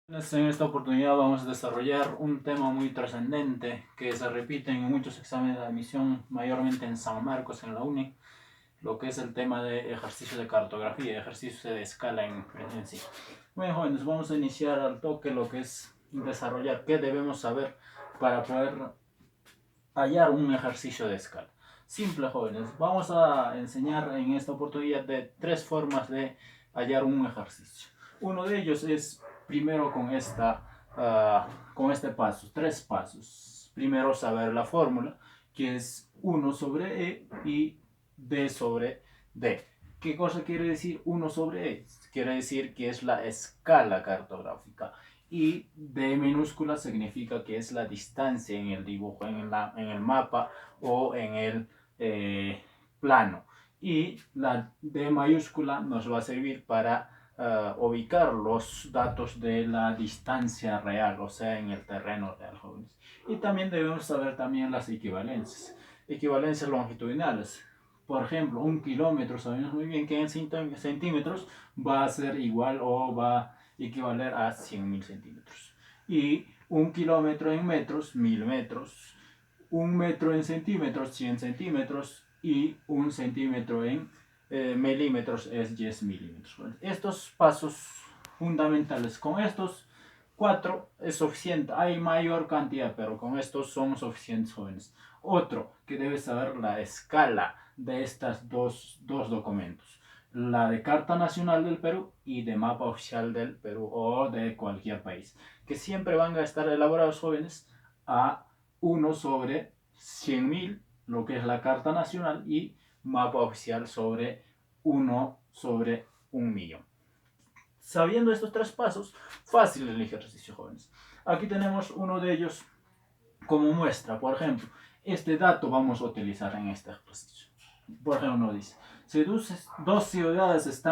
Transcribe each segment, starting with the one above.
En esta oportunidad vamos a desarrollar un tema muy trascendente que se repite en muchos exámenes de admisión, mayormente en San Marcos, en la UNI, lo que es el tema de ejercicio de cartografía, ejercicio de escala en sí. Bueno, jóvenes, vamos a iniciar al toque lo que es desarrollar qué debemos saber para poder hallar un ejercicio de escala. Simple, jóvenes, vamos a enseñar en esta oportunidad de tres formas de hallar un ejercicio. Uno de ellos es primero con este paso, tres pasos. Primero saber la fórmula, que es 1 sobre E y D sobre D. ¿Qué cosa quiere decir 1 sobre E? Quiere decir que es la escala cartográfica. Y D minúscula significa que es la distancia en el dibujo, en el mapa o en el plano. Y la D mayúscula nos va a servir para ubicar los datos de la distancia real, o sea, en el terreno real, jóvenes. Y también debemos saber también las equivalencias. Equivalencias longitudinales. Por ejemplo, 1 kilómetro, sabemos muy bien que en centímetros va a ser igual o va a equivaler a 100.000 centímetros. Y 1 kilómetro en metros, 1000 metros. 1 metro en centímetros, 100 centímetros. Y 1 centímetro en milímetros es 10 milímetros. Estos pasos fundamentales, con estos 4 es suficiente. Hay mayor cantidad, pero con estos son suficientes, jóvenes. Otro que debes saber la escala de estos dos documentos. La de Carta Nacional del Perú y de Mapa Oficial del Perú o de cualquier país. Que siempre van a estar elaborados, jóvenes, a 1 sobre 100.000, lo que es la Carta Nacional, y Mapa Oficial sobre 1 sobre 1.000.000. Sabiendo estos tres pasos, fácil el ejercicio, jóvenes. Aquí tenemos uno de ellos como muestra. Por ejemplo, este dato vamos a utilizar en este ejercicio. Por ejemplo, nos dice, si dos ciudades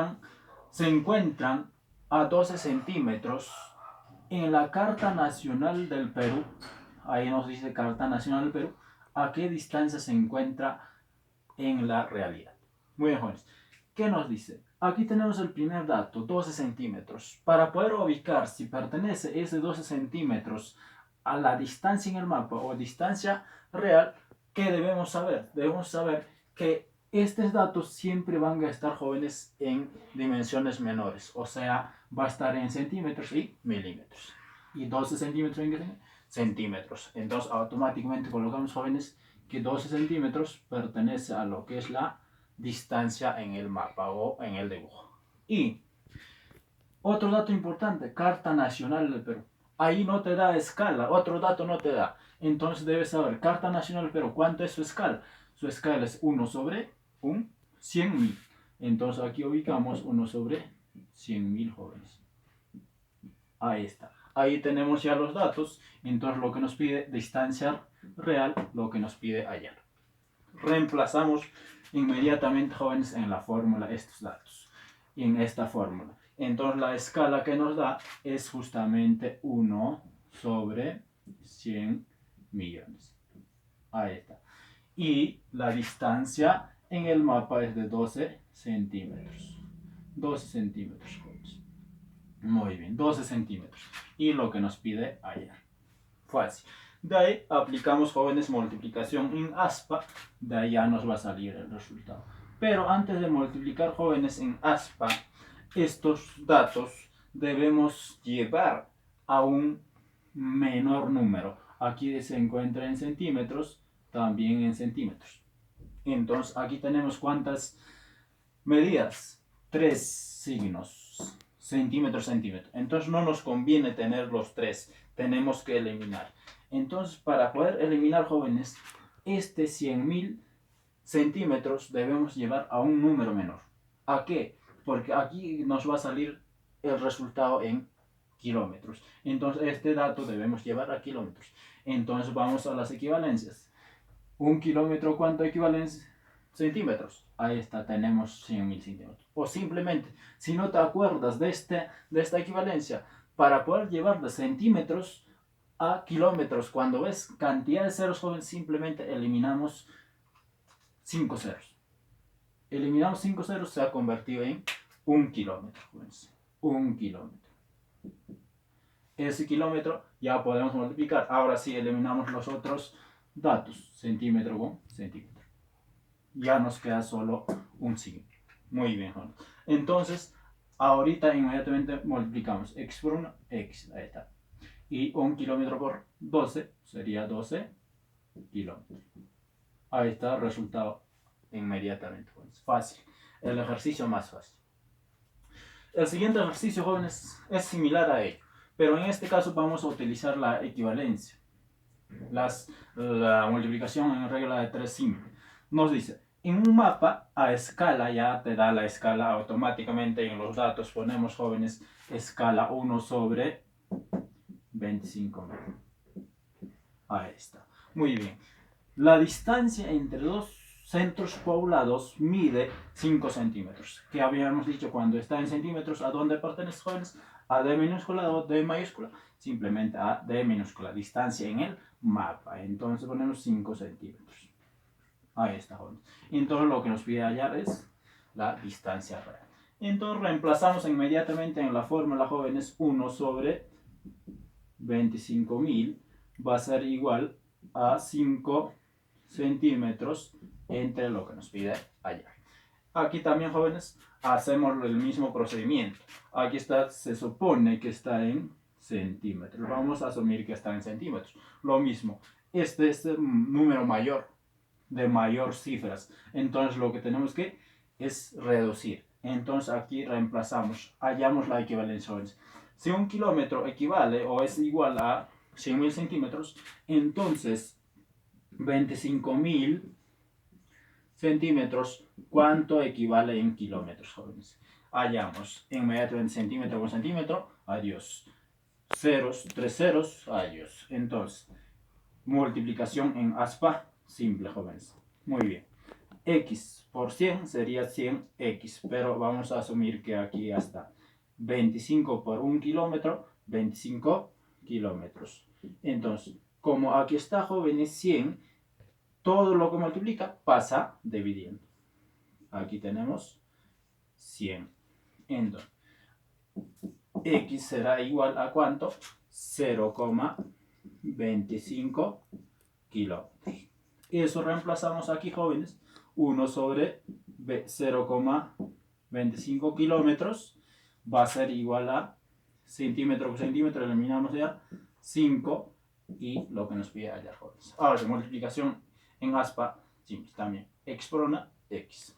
se encuentran a 12 centímetros en la Carta Nacional del Perú, ahí nos dice Carta Nacional del Perú, ¿a qué distancia se encuentra en la realidad? Muy bien, jóvenes. ¿Qué nos dice? Aquí tenemos el primer dato, 12 centímetros. Para poder ubicar si pertenece ese 12 centímetros a la distancia en el mapa o distancia real, ¿qué debemos saber? Debemos saber que estos datos siempre van a estar, jóvenes, en dimensiones menores. O sea, va a estar en centímetros y milímetros. Y 12 centímetros en centímetros. Entonces, automáticamente colocamos, jóvenes, que 12 centímetros pertenece a lo que es la distancia en el mapa o en el dibujo. Y otro dato importante, Carta Nacional del Perú. Ahí no te da escala, otro dato no te da. Entonces debes saber, Carta Nacional del Perú, ¿cuánto es su escala? Su escala es 1 sobre 100.000. Entonces aquí ubicamos 1 sobre 100.000, jóvenes. Ahí está. Ahí tenemos ya los datos. Entonces lo que nos pide distancia real, lo que nos pide hallar. Reemplazamos inmediatamente, jóvenes, en la fórmula estos datos. Y en esta fórmula. Entonces la escala que nos da es justamente 1 sobre 100 millones. Ahí está. Y la distancia en el mapa es de 12 centímetros. 12 centímetros, jóvenes. Muy bien, 12 centímetros. Y lo que nos pide hallar. Fácil. De ahí aplicamos, jóvenes, multiplicación en aspa. De ahí ya nos va a salir el resultado. Pero antes de multiplicar, jóvenes, en aspa, estos datos debemos llevar a un menor número. Aquí se encuentra en centímetros, también en centímetros. Entonces aquí tenemos cuántas medidas. 3 signos. Centímetro, centímetro. Entonces no nos conviene tener los 3. Tenemos que eliminar. Entonces, para poder eliminar, jóvenes, este 100.000 centímetros debemos llevar a un número menor. ¿A qué? Porque aquí nos va a salir el resultado en kilómetros. Entonces, este dato debemos llevar a kilómetros. Entonces, vamos a las equivalencias. ¿Un kilómetro cuánto equivale? Centímetros. Ahí está, tenemos 100.000 centímetros. O simplemente, si no te acuerdas de esta equivalencia, para poder llevar de centímetros a kilómetros, cuando ves cantidad de ceros, jóvenes, simplemente eliminamos 5 ceros. Eliminamos 5 ceros, se ha convertido en 1 kilómetro, jóvenes. 1 kilómetro. ese kilómetro, ya podemos multiplicar. Ahora sí, eliminamos los otros datos, centímetro con centímetro. Ya nos queda solo un signo. Muy bien, jóvenes. Entonces, ahorita inmediatamente multiplicamos x por 1, x, ahí está. Y 1 kilómetro por 12 sería 12 kilómetros. Ahí está el resultado inmediatamente, jóvenes. Fácil. El ejercicio más fácil. El siguiente ejercicio, jóvenes, es similar a ello, pero en este caso vamos a utilizar la equivalencia. La multiplicación en regla de 3 simple. Nos dice, en un mapa a escala, ya te da la escala automáticamente en los datos, ponemos, jóvenes, escala 1 sobre 25. Ahí está. Muy bien. La distancia entre dos centros poblados mide 5 centímetros. Que habíamos dicho cuando está en centímetros, ¿a dónde pertenece, jóvenes? A D minúscula o D mayúscula. Simplemente a D minúscula. Distancia en el mapa. Entonces ponemos 5 centímetros. Ahí está, jóvenes. Entonces lo que nos pide hallar es la distancia real. Entonces reemplazamos inmediatamente en la fórmula, jóvenes, 1 sobre 25.000 va a ser igual a 5 centímetros entre lo que nos pide hallar. Aquí también, jóvenes, hacemos el mismo procedimiento. Aquí está, se supone que está en centímetros. Vamos a asumir que está en centímetros. Lo mismo, este es un número mayor, de mayor cifras. Entonces lo que tenemos que es reducir. Entonces aquí reemplazamos, hallamos la equivalencia, jóvenes. Si un kilómetro equivale o es igual a 100.000 centímetros, entonces 25.000 centímetros, ¿cuánto equivale en kilómetros, jóvenes? Hallamos inmediatamente centímetro con centímetro, adiós. Ceros, 3 ceros, adiós. Entonces, multiplicación en aspa simple, jóvenes. Muy bien. X por 100 sería 100x, pero vamos a asumir que aquí ya está. 25 por 1 kilómetro, 25 kilómetros. Entonces, como aquí está, jóvenes, 100, todo lo que multiplica pasa dividiendo. Aquí tenemos 100. Entonces, x será igual a ¿cuánto? 0,25 kilómetros. Eso reemplazamos aquí, jóvenes. 1 sobre 0,25 kilómetros va a ser igual a centímetro por centímetro, eliminamos ya 5 y lo que nos pide hallar, jóvenes. Ahora, de multiplicación en aspa, simple también. X por 1, x.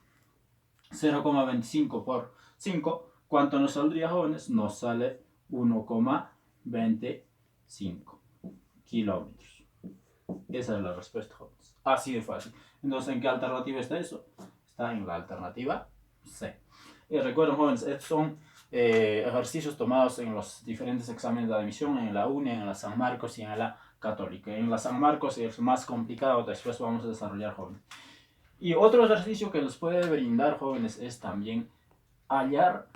0,25 por 5, ¿cuánto nos saldría, jóvenes? Nos sale 1,25 kilómetros. Esa es la respuesta, jóvenes. Así de fácil. Entonces, ¿en qué alternativa está eso? Está en la alternativa C. Y recuerden, jóvenes, estos son ejercicios tomados en los diferentes exámenes de admisión, en la UNE, en la San Marcos y en la Católica. En la San Marcos es más complicado, después vamos a desarrollar, jóvenes. Y otro ejercicio que les puede brindar, jóvenes, es también hallar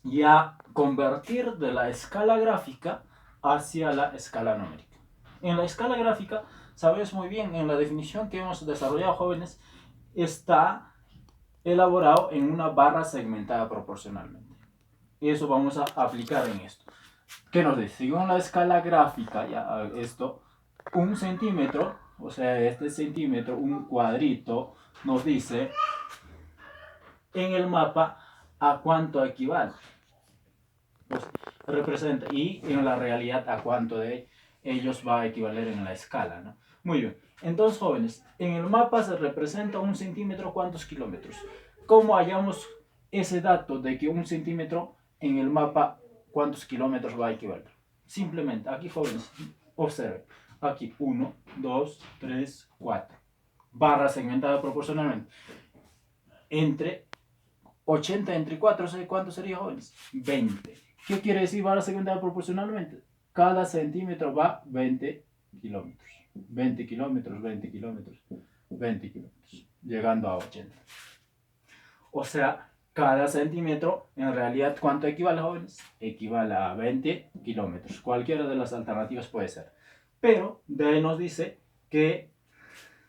y a convertir de la escala gráfica hacia la escala numérica. En la escala gráfica, sabes muy bien, en la definición que hemos desarrollado, jóvenes, está elaborado en una barra segmentada proporcionalmente. Eso vamos a aplicar en esto. ¿Qué nos dice? Según la escala gráfica, ya esto, 1 centímetro, o sea, este centímetro, un cuadrito, nos dice en el mapa a cuánto equivale. Pues representa, y en la realidad a cuánto de ellos va a equivaler en la escala, ¿no? Muy bien. Entonces, jóvenes, en el mapa se representa 1 centímetro, ¿cuántos kilómetros? ¿Cómo hallamos ese dato de que 1 centímetro en el mapa, cuántos kilómetros va a equivaler? Simplemente, aquí, jóvenes, observen. Aquí 1, 2, 3, 4. Barra segmentada proporcionalmente. Entre 80 entre 4, ¿cuánto sería, jóvenes? 20. ¿Qué quiere decir barra segmentada proporcionalmente? Cada centímetro va 20 kilómetros. 20 kilómetros, 20 kilómetros, 20 kilómetros, llegando a 80. O sea, cada centímetro, en realidad, ¿cuánto equivale, jóvenes? Equivale a 20 kilómetros. Cualquiera de las alternativas puede ser. Pero de ahí nos dice que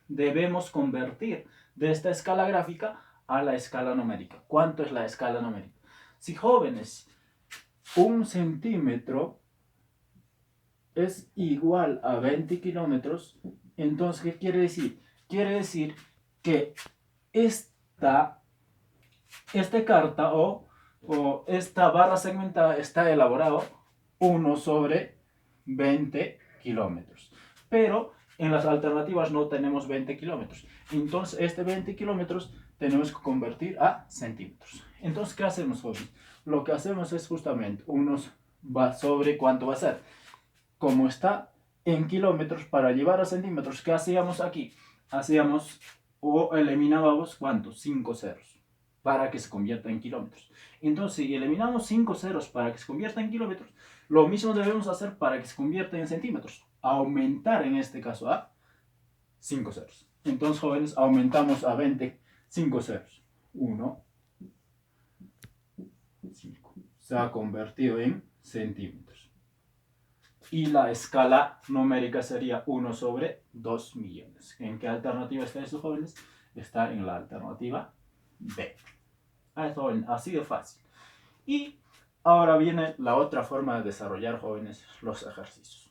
debemos convertir de esta escala gráfica a la escala numérica. ¿Cuánto es la escala numérica? Si, jóvenes, 1 centímetro es igual a 20 kilómetros, entonces, ¿qué quiere decir? Quiere decir que esta carta o esta barra segmentada está elaborado 1/20 kilómetros. Pero en las alternativas no tenemos 20 kilómetros. Entonces, este 20 kilómetros tenemos que convertir a centímetros. Entonces, ¿qué hacemos, jóvenes? Lo que hacemos es justamente unos va sobre cuánto va a ser. Como está en kilómetros, para llevar a centímetros, ¿qué hacíamos aquí? Hacíamos o eliminábamos ¿cuántos? 5 ceros para que se convierta en kilómetros. Entonces, si eliminamos 5 ceros para que se convierta en kilómetros, lo mismo debemos hacer para que se convierta en centímetros. Aumentar en este caso a 5 ceros. Entonces, jóvenes, aumentamos a 20, 5 ceros. 1, 5. Se ha convertido en centímetros. Y la escala numérica sería 1/2 millones. ¿En qué alternativa está eso, jóvenes? Está en la alternativa B. Así de fácil. Y ahora viene la otra forma de desarrollar, jóvenes, los ejercicios.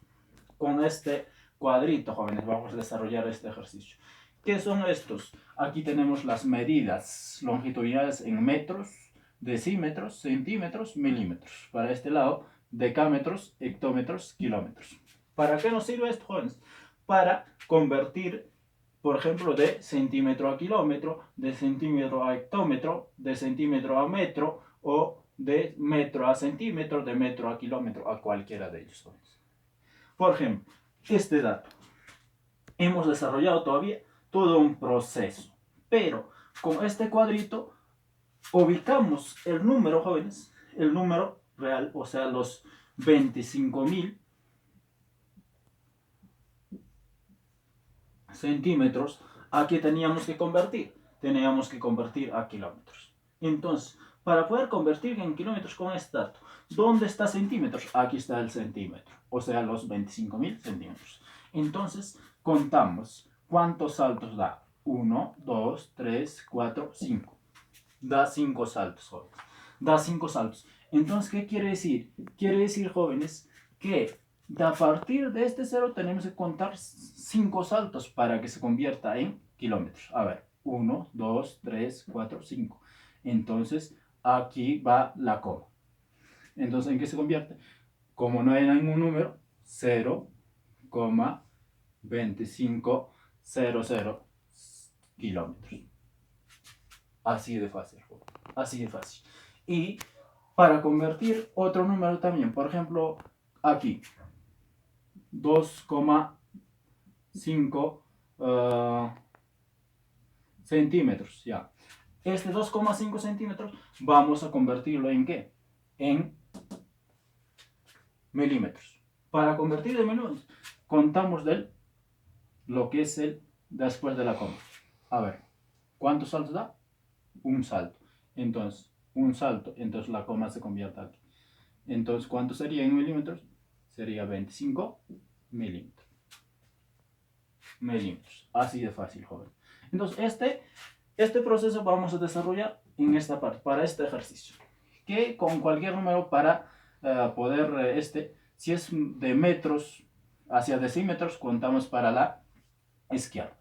Con este cuadrito, jóvenes, vamos a desarrollar este ejercicio. ¿Qué son estos? Aquí tenemos las medidas longitudinales en metros, decímetros, centímetros, milímetros. Para este lado, decámetros, hectómetros, kilómetros. ¿Para qué nos sirve esto, jóvenes? Para convertir, por ejemplo, de centímetro a kilómetro, de centímetro a hectómetro, de centímetro a metro o de metro a centímetro, de metro a kilómetro, a cualquiera de ellos, jóvenes. Por ejemplo, este dato. Hemos desarrollado todavía todo un proceso, pero con este cuadrito ubicamos el número, jóvenes, el número real, o sea, los 25.000 centímetros a que teníamos que convertir. Teníamos que convertir a kilómetros. Entonces, para poder convertir en kilómetros con este dato, ¿dónde está centímetros? Aquí está el centímetro, o sea, los 25.000 centímetros. Entonces, contamos cuántos saltos da. 1, 2, 3, 4, 5. Da 5 saltos, jóvenes. Da 5 saltos. Entonces, ¿qué quiere decir? Quiere decir, jóvenes, que a partir de este cero tenemos que contar 5 saltos para que se convierta en kilómetros. A ver, 1, 2, 3, 4, 5. Entonces, aquí va la coma. Entonces, ¿en qué se convierte? Como no hay ningún número, 0,2500 kilómetros. Así de fácil, así de fácil. Y para convertir otro número también, por ejemplo, aquí, 2,5 centímetros, ya. Este 2,5 centímetros vamos a convertirlo en ¿qué? En milímetros. Para convertir de milímetros, contamos lo que es el después de la coma. A ver, ¿cuántos saltos da? Un salto. Entonces, un salto, entonces la coma se convierte aquí. Entonces, ¿cuánto sería en milímetros? Sería 25 milímetros. Así de fácil, joven. Entonces, este proceso vamos a desarrollar en esta parte, para este ejercicio. Que con cualquier número para poder, si es de metros hacia decímetros, contamos para la izquierda.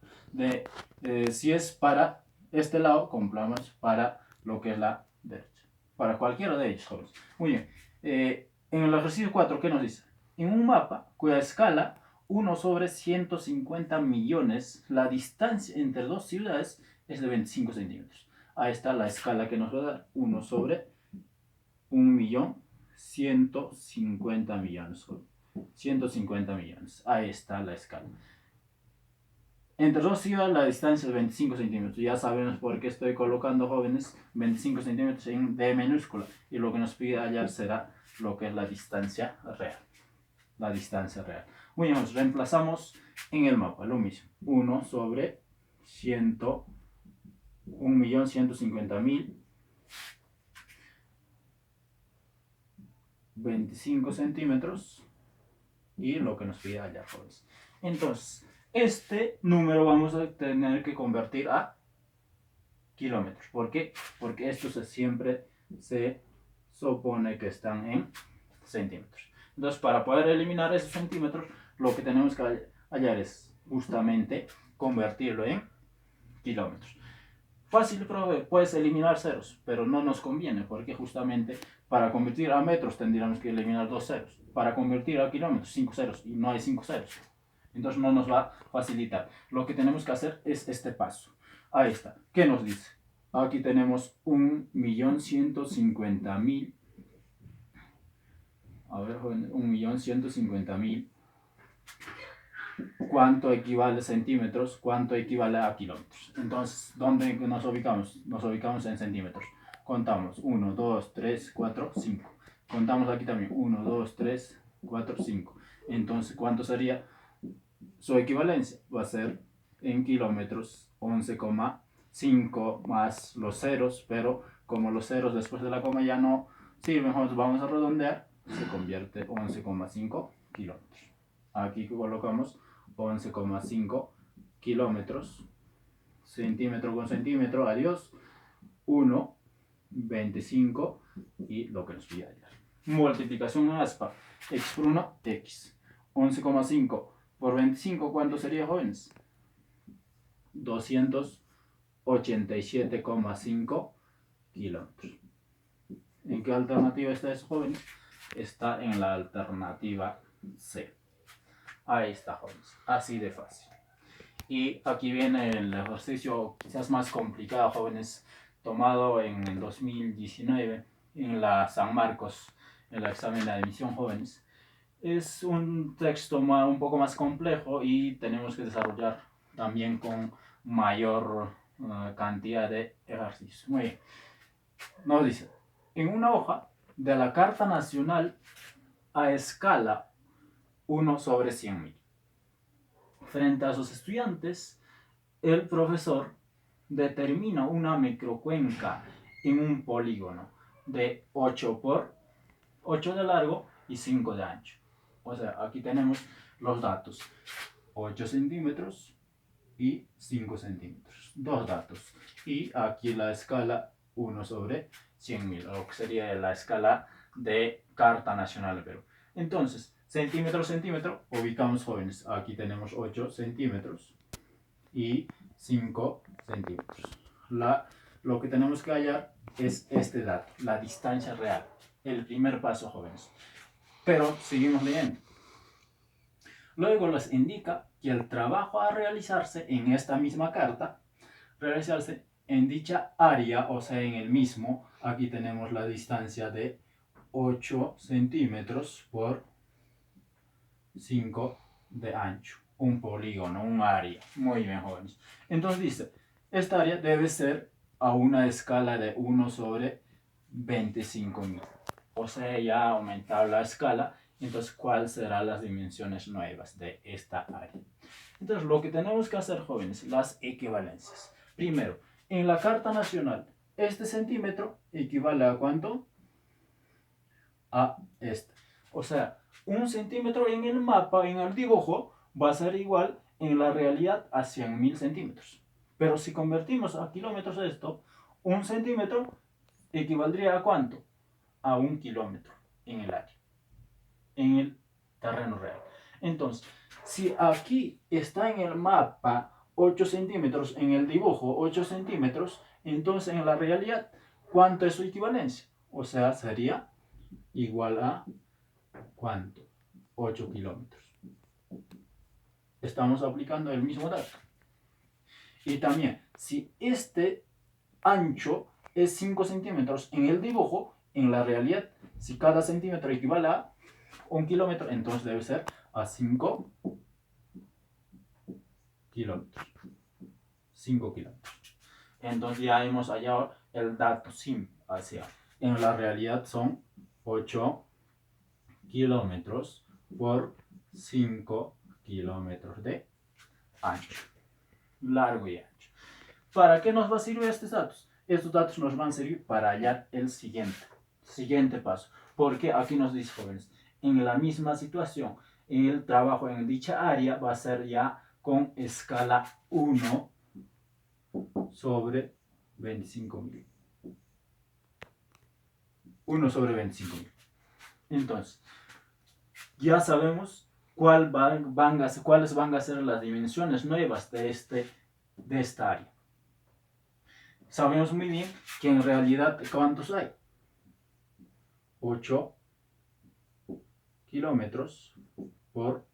Si es para este lado, contamos para lo que es la derecha. Para cualquiera de ellos, jóvenes. Muy bien. En el ejercicio 4, ¿qué nos dice? En un mapa cuya escala 1/150 millones, la distancia entre dos ciudades es de 25 centímetros. Ahí está la escala que nos va a dar 1/1.150 millones. 150 millones. Ahí está la escala. Entre dos ciudades la distancia es 25 centímetros. Ya sabemos por qué estoy colocando, jóvenes, 25 centímetros en D minúscula. Y lo que nos pide hallar será lo que es la distancia real. La distancia real. Muy bien, reemplazamos en el mapa lo mismo. 1/150.000 25 centímetros y lo que nos pide hallar, jóvenes. Entonces, este número vamos a tener que convertir a kilómetros. ¿Por qué? Porque estos siempre se supone que están en centímetros. Entonces, para poder eliminar esos centímetros, lo que tenemos que hallar es justamente convertirlo en kilómetros. Fácil, profe, puedes eliminar ceros, pero no nos conviene, porque justamente para convertir a metros tendríamos que eliminar 2 ceros. Para convertir a kilómetros, 5 ceros, y no hay 5 ceros. Entonces no nos va a facilitar. Lo que tenemos que hacer es este paso. Ahí está. ¿Qué nos dice? Aquí tenemos 1.150.000. A ver, jóvenes, 1.150.000. ¿Cuánto equivale a centímetros? ¿Cuánto equivale a kilómetros? Entonces, ¿dónde nos ubicamos? Nos ubicamos en centímetros. Contamos 1, 2, 3, 4, 5. Contamos aquí también 1, 2, 3, 4, 5. Entonces, ¿cuánto sería su equivalencia? Va a ser en kilómetros 11,5 más los ceros, pero como los ceros después de la coma ya no sirven, vamos a redondear, se convierte en 11,5 kilómetros. Aquí colocamos 11,5 kilómetros, centímetro con centímetro, adiós, 1, 25 y lo que nos pide hallar. Multiplicación en aspa, x por 1, x. 11,5 por 25, ¿cuánto sería, jóvenes? 287,5 kilómetros. ¿En qué alternativa está eso, jóvenes? Está en la alternativa C. Ahí está, jóvenes. Así de fácil. Y aquí viene el ejercicio quizás más complicado, jóvenes, tomado en el 2019 en la San Marcos, en el examen de admisión, jóvenes. Es un texto un poco más complejo y tenemos que desarrollar también con mayor cantidad de ejercicios. Muy bien. Nos dice, en una hoja de la Carta Nacional a escala 1 sobre 100.000. Frente a sus estudiantes, el profesor determina una microcuenca en un polígono de 8 por 8 de largo y 5 de ancho. O sea, aquí tenemos los datos: 8 centímetros y 5 centímetros. Dos datos. Y aquí la escala 1 sobre 100.000, lo que sería la escala de Carta Nacional de Perú. Entonces, centímetro, centímetro, ubicamos, jóvenes. Aquí tenemos 8 centímetros y 5 centímetros. Lo que tenemos que hallar es este dato, la distancia real. El primer paso, jóvenes. Pero seguimos leyendo. Luego les indica que el trabajo a realizarse en esta misma carta, realizarse en dicha área, o sea, en el mismo, aquí tenemos la distancia de 8 centímetros por 5 de ancho. Un polígono, un área. Muy bien, jóvenes. Entonces dice, esta área debe ser a una escala de 1 sobre 25.000. O sea, ya ha aumentado la escala. Entonces, ¿cuáles serán las dimensiones nuevas de esta área? Entonces, lo que tenemos que hacer, jóvenes, las equivalencias. Primero, en la Carta Nacional, este centímetro equivale a ¿cuánto? A este. O sea, 1 centímetro en el mapa, en el dibujo, va a ser igual en la realidad a 100.000 centímetros. Pero si convertimos a kilómetros esto, 1 centímetro equivaldría a ¿cuánto? A 1 kilómetro en el área, en el terreno real. Entonces, si aquí está en el mapa 8 centímetros, en el dibujo 8 centímetros, entonces en la realidad, ¿cuánto es su equivalencia? O sea, sería igual a ¿cuánto? 8 kilómetros. Estamos aplicando el mismo dato. Y también, si este ancho es 5 centímetros en el dibujo, en la realidad, si cada centímetro equivale a 1 kilómetro, entonces debe ser a 5 kilómetros. 5 kilómetros. Entonces ya hemos hallado el dato simple. Hacia. En la realidad son 8 kilómetros por 5 kilómetros de ancho. Largo y ancho. ¿Para qué nos va a servir estos datos? Estos datos nos van a servir para hallar el siguiente paso. Porque aquí nos dice, jóvenes, en la misma situación, el trabajo en dicha área va a ser ya con escala 1 sobre 25.000. 1 sobre 25.000. Entonces, ya sabemos cuáles van a ser las dimensiones nuevas de esta área. Sabemos muy bien que en realidad, ¿cuántos hay? 8 kilómetros por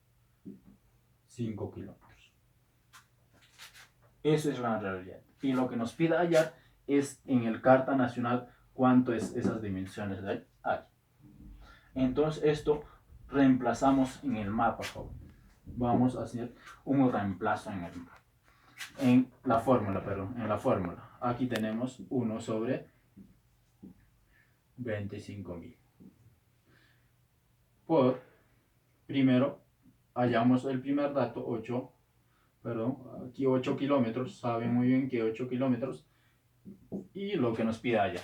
5 kilómetros. Eso es la realidad. Y lo que nos pide hallar es en el Carta Nacional cuánto es esas dimensiones de área. Entonces esto reemplazamos en el mapa, joven. Vamos a hacer un reemplazo en el mapa. En la fórmula. Aquí tenemos 1 sobre 25.000. Primero, hallamos el primer dato, 8 kilómetros. Saben muy bien que 8 kilómetros. Y lo que nos pide allá.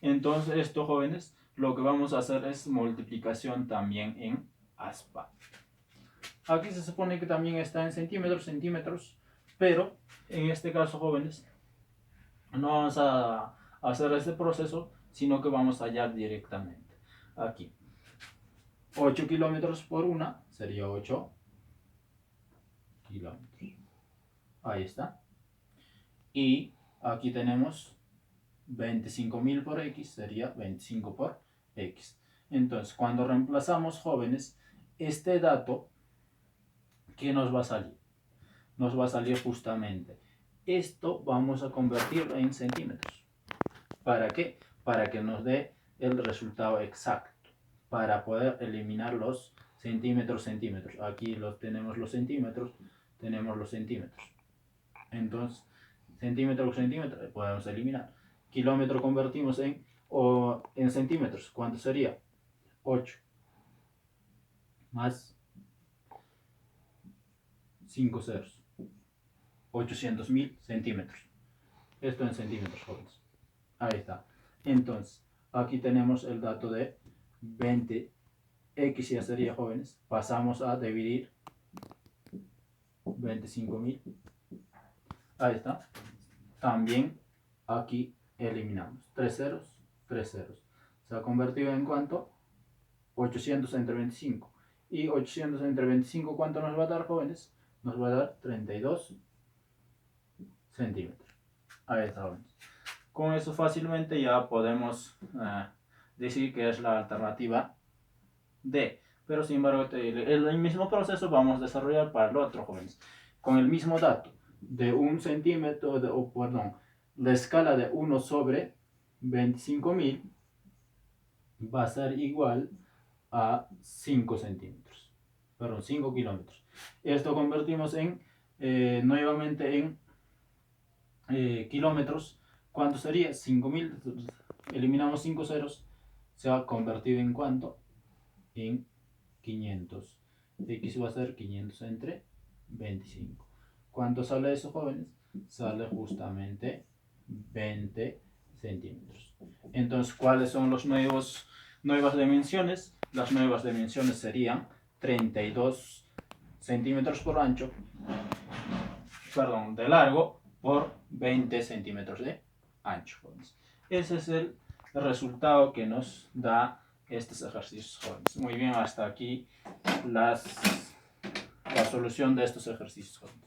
Entonces, esto, jóvenes, lo que vamos a hacer es multiplicación también en aspa. Aquí se supone que también está en centímetros, pero en este caso, jóvenes, no vamos a hacer este proceso, sino que vamos a hallar directamente. Aquí, 8 kilómetros por 1 sería 8 kilómetros. Ahí está. Y aquí tenemos 25.000 por x, sería 25 por x. Entonces, cuando reemplazamos, jóvenes, este dato, ¿qué nos va a salir? Nos va a salir justamente esto. Vamos a convertirlo en centímetros. ¿Para qué? Para que nos dé el resultado exacto, para poder eliminar los centímetros. Aquí tenemos los centímetros. Entonces, centímetro por centímetro podemos eliminar. Kilómetro convertimos en centímetros. ¿Cuánto sería? 8 más 5 ceros. 800.000 centímetros. Esto en centímetros, jóvenes. Ahí está. Entonces, aquí tenemos el dato de 20x, ya sería, jóvenes. Pasamos a dividir 25.000. Ahí está. También aquí eliminamos 3 ceros, 3 ceros. Se ha convertido en ¿cuánto? 800 entre 25. Y 800 entre 25, ¿cuánto nos va a dar, jóvenes? Nos va a dar 32 centímetros. Ahí está, jóvenes. Con eso fácilmente ya podemos decir que es la alternativa D. Pero sin embargo, el mismo proceso vamos a desarrollar para el otro, jóvenes. Con el mismo dato de 1 centímetro, la escala de 1 sobre 25.000 va a ser igual a 5 centímetros. 5 kilómetros. Esto convertimos nuevamente en kilómetros. ¿Cuánto sería? 5.000. Eliminamos 5 ceros. Se ha convertido en ¿cuánto? En 500. X va a ser 500 entre 25. ¿Cuánto sale eso, jóvenes? Sale justamente 20 centímetros. Entonces, ¿cuáles son las nuevas dimensiones? Las nuevas dimensiones serían 32 centímetros por ancho, de largo, por 20 centímetros de ancho, jóvenes. Ese es el resultado que nos da estos ejercicios, jóvenes. Muy bien, hasta aquí la solución de estos ejercicios, jóvenes.